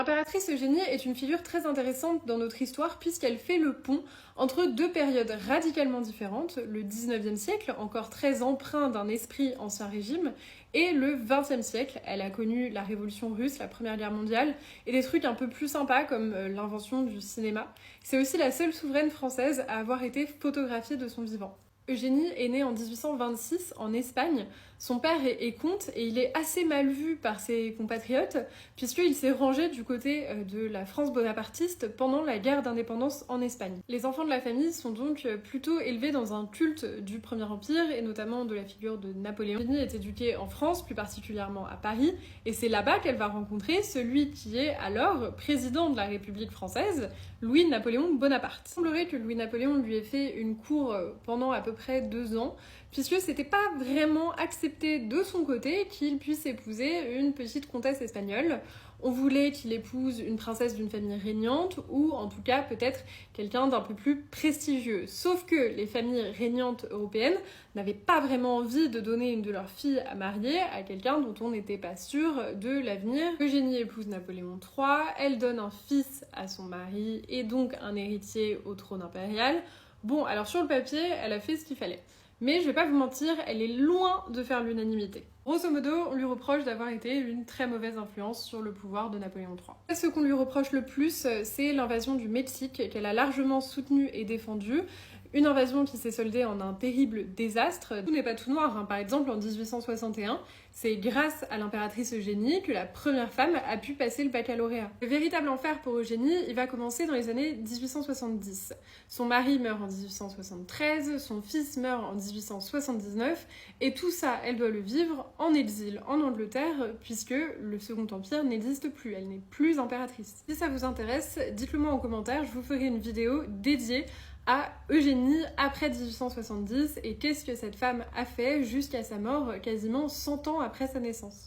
L'impératrice Eugénie est une figure très intéressante dans notre histoire puisqu'elle fait le pont entre deux périodes radicalement différentes, le 19e siècle, encore très empreint d'un esprit ancien régime, et le 20e siècle. Elle a connu la révolution russe, la Première Guerre mondiale, et des trucs un peu plus sympas comme l'invention du cinéma. C'est aussi la seule souveraine française à avoir été photographiée de son vivant. Eugénie est née en 1826 en Espagne. Son père est comte et il est assez mal vu par ses compatriotes puisqu'il s'est rangé du côté de la France bonapartiste pendant la guerre d'indépendance en Espagne. Les enfants de la famille sont donc plutôt élevés dans un culte du Premier Empire et notamment de la figure de Napoléon. Eugénie est éduquée en France, plus particulièrement à Paris, et c'est là-bas qu'elle va rencontrer celui qui est alors président de la République française, Louis-Napoléon Bonaparte. Il semblerait que Louis-Napoléon lui ait fait une cour pendant à peu près 2 ans, puisque c'était pas vraiment accepté de son côté qu'il puisse épouser une petite comtesse espagnole. On voulait qu'il épouse une princesse d'une famille régnante, ou en tout cas peut-être quelqu'un d'un peu plus prestigieux. Sauf que les familles régnantes européennes n'avaient pas vraiment envie de donner une de leurs filles à marier à quelqu'un dont on n'était pas sûr de l'avenir. Eugénie épouse Napoléon III, elle donne un fils à son mari et donc un héritier au trône impérial. Bon, alors sur le papier, elle a fait ce qu'il fallait. Mais je vais pas vous mentir, elle est loin de faire l'unanimité. Grosso modo, on lui reproche d'avoir été une très mauvaise influence sur le pouvoir de Napoléon III. Ce qu'on lui reproche le plus, c'est l'invasion du Mexique, qu'elle a largement soutenue et défendue. Une invasion qui s'est soldée en un terrible désastre. Tout n'est pas tout noir, hein. Par exemple, en 1861, c'est grâce à l'impératrice Eugénie que la première femme a pu passer le baccalauréat. Le véritable enfer pour Eugénie, il va commencer dans les années 1870. Son mari meurt en 1873, son fils meurt en 1879, et tout ça, elle doit le vivre en exil en Angleterre, puisque le Second Empire n'existe plus, elle n'est plus impératrice. Si ça vous intéresse, dites-le moi en commentaire, je vous ferai une vidéo dédiée à Eugénie après 1870 et qu'est-ce que cette femme a fait jusqu'à sa mort quasiment 100 ans après sa naissance.